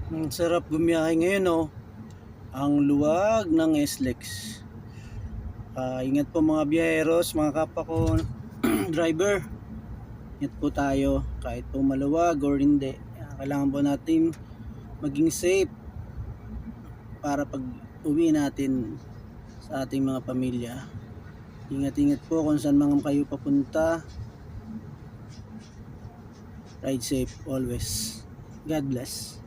Ang sarap bumiyahe ngayon, oh. Ang luwag ng SLEX. Ingat po mga biyaheros, mga kapwa ko driver. Ingat po tayo kahit po maluwag or hindi. Kailangan po natin maging safe para pag uwi natin sa ating mga pamilya. Ingat-ingat po kung saan mga kayo papunta. Ride safe always. God bless.